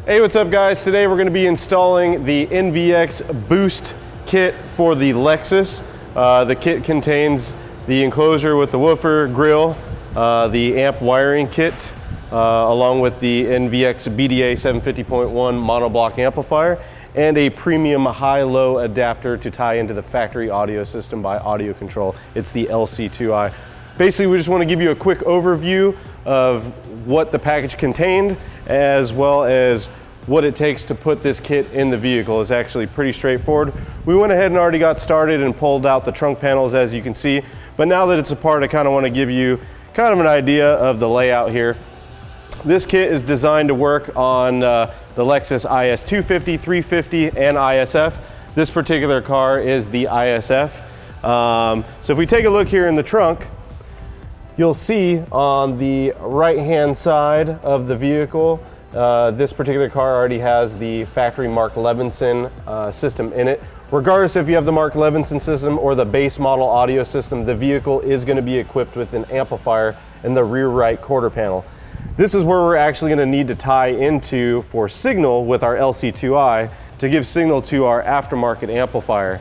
Hey, what's up guys? Today we're going to be installing the NVX B.O.O.S.T kit for the Lexus. The kit contains the enclosure with the woofer, grill, the amp wiring kit, along with the NVX BDA 750.1 monoblock amplifier, and a premium high-low adapter to tie into the factory audio system by Audio Control. It's the LC2i. Basically, we just want to give you a quick overview of what the package contained, as well as what it takes to put this kit in the vehicle. Is actually pretty straightforward. We went ahead and already got started and pulled out the trunk panels, as you can see, but now that it's apart, I kind of want to give you kind of an idea of the layout here. This kit is designed to work on the Lexus IS 250, 350, and ISF. This particular car is the ISF. So if we take a look here in the trunk, you'll see on the right-hand side of the vehicle, this particular car already has the factory Mark Levinson system in it. Regardless if you have the Mark Levinson system or the base model audio system, the vehicle is going to be equipped with an amplifier in the rear right quarter panel. This is where we're actually going to need to tie into for signal with our LC2i to give signal to our aftermarket amplifier,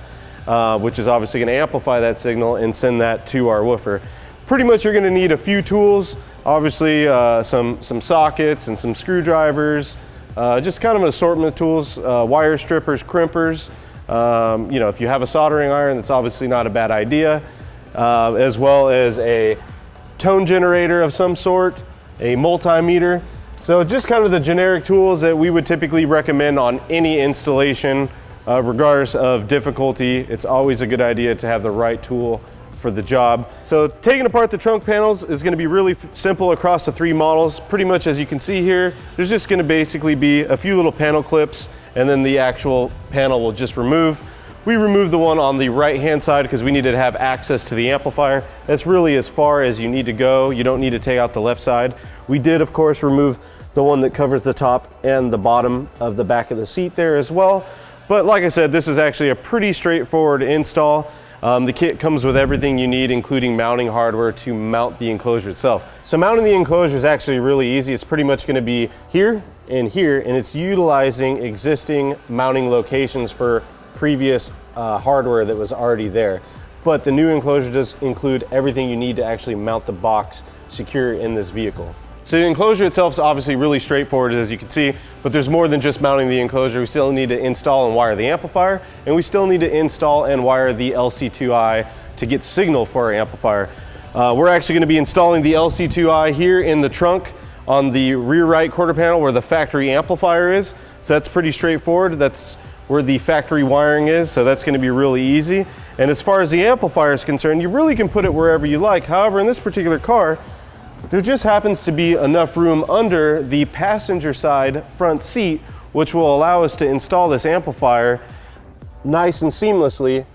which is obviously going to amplify that signal and send that to our woofer. Pretty much you're going to need a few tools, obviously some sockets and some screwdrivers, just kind of an assortment of tools, wire strippers, crimpers. You know, if you have a soldering iron, that's obviously not a bad idea, as well as a tone generator of some sort, a multimeter. So just kind of the generic tools that we would typically recommend on any installation, regardless of difficulty. It's always a good idea to have the right tool for the job. So taking apart the trunk panels is going to be really simple across the three models. Pretty much as you can see here, there's just going to basically be a few little panel clips, and then the actual panel will just remove. We removed the one on the right hand side because we needed to have access to the amplifier. That's really as far as you need to go. You don't need to take out the left side. We did of course remove the one that covers the top and the bottom of the back of the seat there as well. But like I said, this is actually a pretty straightforward install. The kit comes with everything you need, including mounting hardware to mount the enclosure itself. So mounting the enclosure is actually really easy. It's pretty much going to be here, and it's utilizing existing mounting locations for previous hardware that was already there. But the new enclosure does include everything you need to actually mount the box secure in this vehicle. So the enclosure itself is obviously really straightforward, as you can see, but there's more than just mounting the enclosure. We still need to install and wire the amplifier, and we still need to install and wire the LC2i to get signal for our amplifier. We're actually going to be installing the LC2i here in the trunk on the rear right quarter panel where the factory amplifier is. So that's pretty straightforward. That's where the factory wiring is, so that's going to be really easy. And as far as the amplifier is concerned, you really can put it wherever you like. However, in this particular car, there just happens to be enough room under the passenger side front seat, which will allow us to install this amplifier nice and seamlessly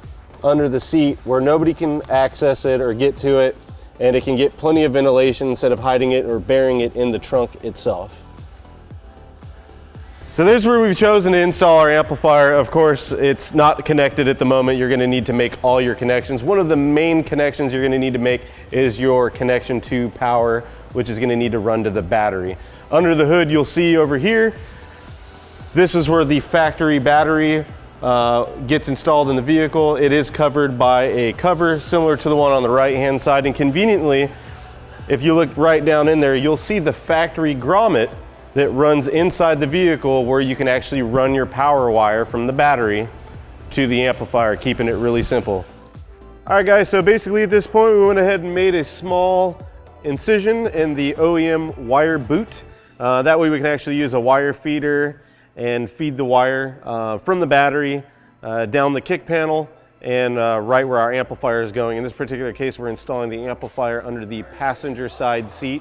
under the seat where nobody can access it or get to it, and it can get plenty of ventilation instead of hiding it or burying it in the trunk itself. So there's where we've chosen to install our amplifier. Of course, it's not connected at the moment. You're going to need to make all your connections. One of the main connections you're going to need to make is your connection to power, which is going to need to run to the battery. Under the hood, you'll see over here, this is where the factory battery gets installed in the vehicle. It is covered by a cover similar to the one on the right-hand side. And conveniently, if you look right down in there, you'll see the factory grommet that runs inside the vehicle where you can actually run your power wire from the battery to the amplifier, keeping it really simple. All right guys, so basically at this point we went ahead and made a small incision in the OEM wire boot. That way we can actually use a wire feeder and feed the wire from the battery down the kick panel and right where our amplifier is going. In this particular case, we're installing the amplifier under the passenger side seat.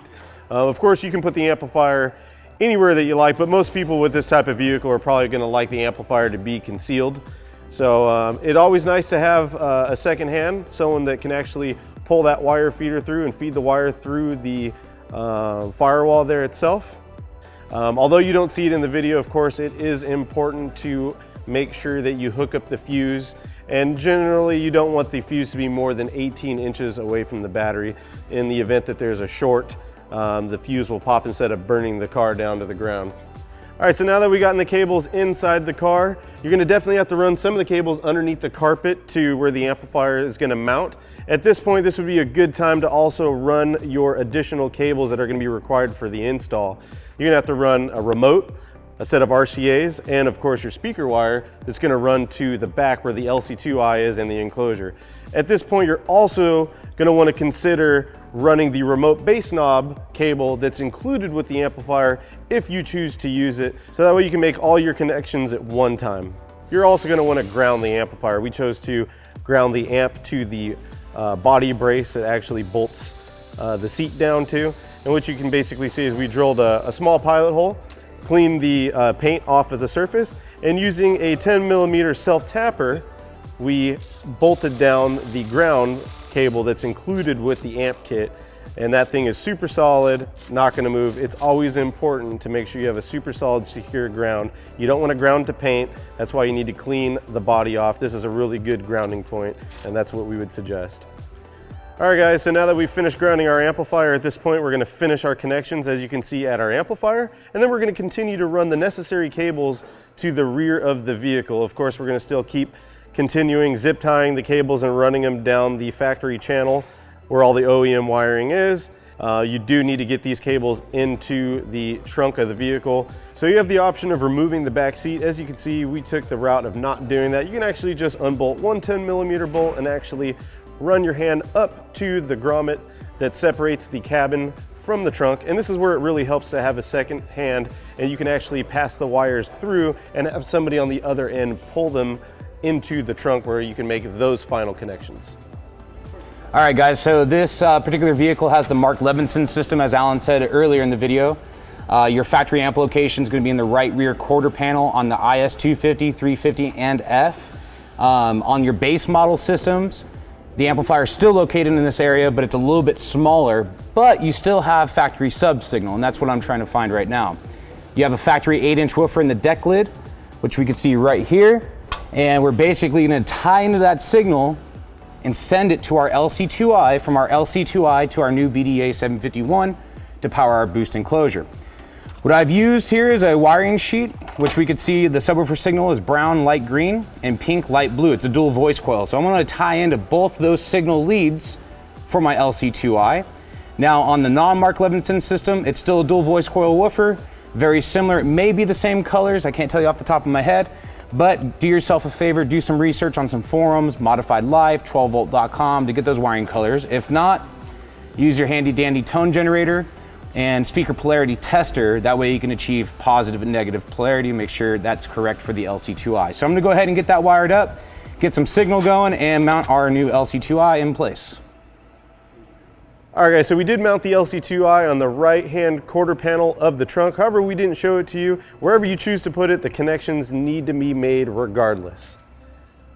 Of course, you can put the amplifier anywhere that you like, but most people with this type of vehicle are probably going to like the amplifier to be concealed. So it's always nice to have a second hand, someone that can actually pull that wire feeder through and feed the wire through the firewall there itself. Although you don't see it in the video, of course, it is important to make sure that you hook up the fuse, and generally you don't want the fuse to be more than 18 inches away from the battery. In the event that there's a short, the fuse will pop instead of burning the car down to the ground. All right, so now that we gotten the cables inside the car, you're gonna definitely have to run some of the cables underneath the carpet to where the amplifier is gonna mount. At this point, this would be a good time to also run your additional cables that are gonna be required for the install. You're gonna have to run a remote, a set of RCAs, and of course your speaker wire that's gonna run to the back where the LC2I is in the enclosure. At this point, you're also gonna wanna consider running the remote bass knob cable that's included with the amplifier if you choose to use it, so that way you can make all your connections at one time. You're also gonna wanna ground the amplifier. We chose to ground the amp to the body brace that actually bolts the seat down to. And what you can basically see is we drilled a small pilot hole, cleaned the paint off of the surface, and using a 10mm self-tapper, we bolted down the ground cable that's included with the amp kit. And that thing is super solid, not gonna move. It's always important to make sure you have a super solid, secure ground. You don't wanna ground to paint. That's why you need to clean the body off. This is a really good grounding point, and that's what we would suggest. All right guys, so now that we've finished grounding our amplifier, at this point we're gonna finish our connections, as you can see, at our amplifier, and then we're gonna continue to run the necessary cables to the rear of the vehicle. Of course, we're gonna still keep continuing zip tying the cables and running them down the factory channel where all the OEM wiring is. You do need to get these cables into the trunk of the vehicle. So you have the option of removing the back seat. As you can see, we took the route of not doing that. You can actually just unbolt one 10mm bolt and actually run your hand up to the grommet that separates the cabin from the trunk. And this is where it really helps to have a second hand, and you can actually pass the wires through and have somebody on the other end pull them into the trunk where you can make those final connections. All right guys, so this particular vehicle has the Mark Levinson system, as Alan said earlier in the video. Your factory amp location is going to be in the right rear quarter panel on the IS 250, 350, and F. On your base model systems, the amplifier is still located in this area, but it's a little bit smaller, but you still have factory sub signal, and that's what I'm trying to find right now. You have a factory 8-inch woofer in the deck lid, which we can see right here, and we're basically going to tie into that signal and send it to our LC2I, from our LC2I to our new BDA 751 to power our boost enclosure. What I've used here is a wiring sheet, which we could see the subwoofer signal is brown, light green, and pink, light blue. It's a dual voice coil. So I'm gonna tie into both those signal leads for my LC2I. Now on the non-Mark Levinson system, it's still a dual voice coil woofer, very similar. It may be the same colors, I can't tell you off the top of my head, but do yourself a favor, do some research on some forums, Modified Life, 12volt.com to get those wiring colors. If not, use your handy dandy tone generator and speaker polarity tester. That way you can achieve positive and negative polarity, make sure that's correct for the LC2I. So I'm gonna go ahead and get that wired up, get some signal going, and mount our new LC2I in place. All right guys, so we did mount the LC2I on the right-hand quarter panel of the trunk. However, we didn't show it to you. Wherever you choose to put it, the connections need to be made regardless.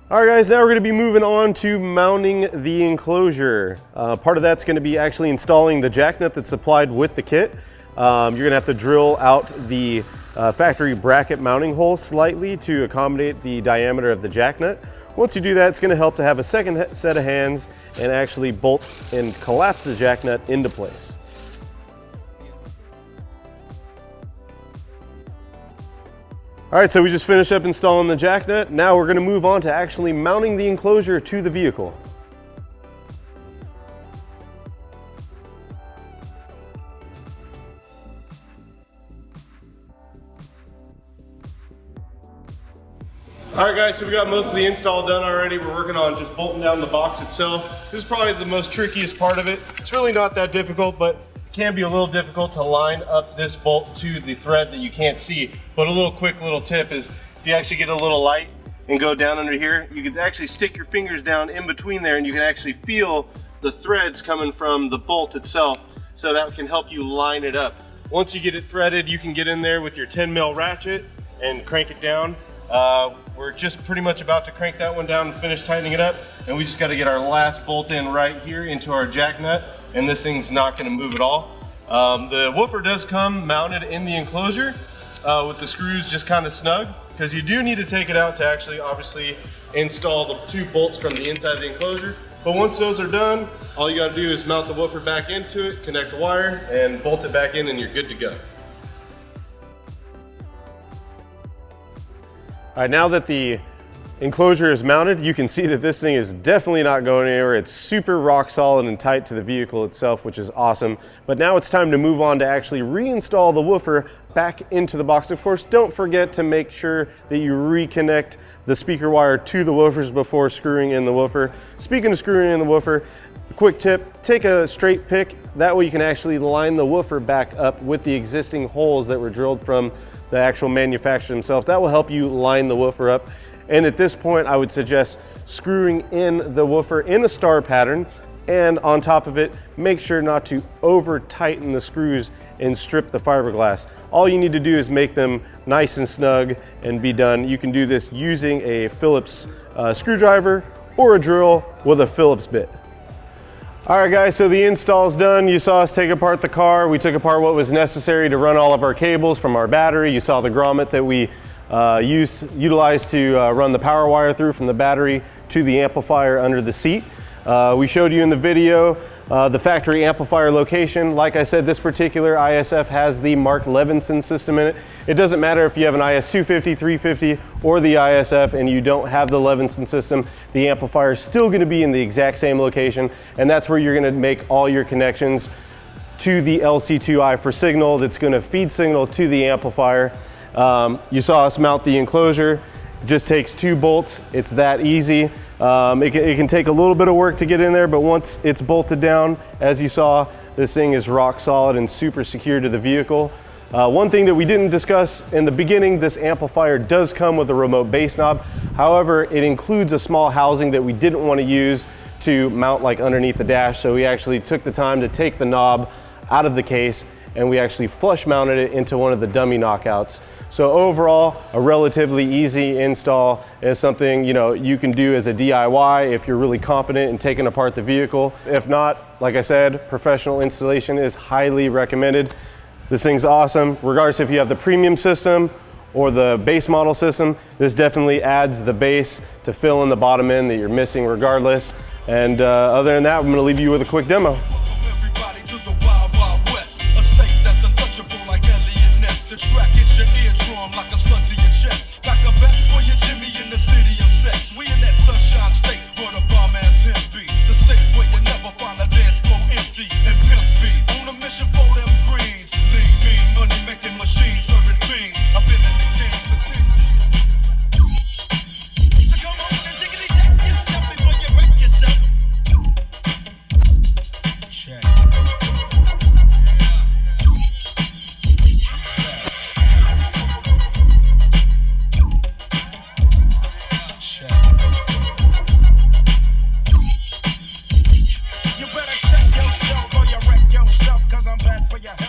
All right guys, now we're gonna be moving on to mounting the enclosure. Part of that's gonna be actually installing the jack nut that's supplied with the kit. You're gonna have to drill out the factory bracket mounting hole slightly to accommodate the diameter of the jack nut. Once you do that, it's gonna help to have a second set of hands and actually bolt and collapse the jack nut into place. All right, so we just finished up installing the jack nut. Now we're gonna move on to actually mounting the enclosure to the vehicle. All right guys, so we got most of the install done already. We're working on just bolting down the box itself. This is probably the most trickiest part of it. It's really not that difficult, but it can be a little difficult to line up this bolt to the thread that you can't see. But a quick little tip is if you actually get a little light and go down under here, you can actually stick your fingers down in between there and you can actually feel the threads coming from the bolt itself. So that can help you line it up. Once you get it threaded, you can get in there with your 10mm ratchet and crank it down. We're just pretty much about to crank that one down and finish tightening it up, and we just got to get our last bolt in right here into our jack nut, and this thing's not going to move at all. The woofer does come mounted in the enclosure with the screws just kind of snug, because you do need to take it out to actually obviously install the 2 bolts from the inside of the enclosure. But once those are done, all you got to do is mount the woofer back into it, connect the wire, and bolt it back in, and you're good to go. All right, now that the enclosure is mounted, you can see that this thing is definitely not going anywhere. It's super rock solid and tight to the vehicle itself, which is awesome. But now it's time to move on to actually reinstall the woofer back into the box. Of course, don't forget to make sure that you reconnect the speaker wire to the woofers before screwing in the woofer. Speaking of screwing in the woofer, quick tip, take a straight pick. That way you can actually line the woofer back up with the existing holes that were drilled from the actual manufacturer themselves. That will help you line the woofer up. And at this point, I would suggest screwing in the woofer in a star pattern, and on top of it, make sure not to over tighten the screws and strip the fiberglass. All you need to do is make them nice and snug and be done. You can do this using a Phillips screwdriver or a drill with a Phillips bit. All right guys, so the install's done. You saw us take apart the car. We took apart what was necessary to run all of our cables from our battery. You saw the grommet that we utilized to run the power wire through from the battery to the amplifier under the seat. We showed you in the video the factory amplifier location. Like I said, this particular ISF has the Mark Levinson system in it. It doesn't matter if you have an IS250, 350, or the ISF and you don't have the Levinson system, the amplifier is still going to be in the exact same location, and that's where you're going to make all your connections to the LC2I for signal that's going to feed signal to the amplifier. You saw us mount the enclosure. It just takes 2 bolts. It's that easy. It can take a little bit of work to get in there, but once it's bolted down, as you saw, this thing is rock solid and super secure to the vehicle. One thing that we didn't discuss in the beginning, this amplifier does come with a remote bass knob. However, it includes a small housing that we didn't want to use to mount like underneath the dash, so we actually took the time to take the knob out of the case and we actually flush mounted it into one of the dummy knockouts. So overall, a relatively easy install. Is something you can do as a DIY if you're really confident in taking apart the vehicle. If not, like I said, professional installation is highly recommended. This thing's awesome. Regardless if you have the premium system or the base model system, this definitely adds the base to fill in the bottom end that you're missing regardless. And other than that, I'm gonna leave you with a quick demo. The track hits your eardrum like a slug to your chest, like a vest for your Jimmy in the city of sex. We in that sunshine state where the bomb ass him be, the state where you never find a dance floor empty and pimp speed. On a mission for them greens, lean, mean, money making machines, serving fiends. I've been in the game for 10 years. So come on and tickety check yourself before you wreck yourself. Check. You better check yourself or you wreck yourself, 'cause I'm bad for your health.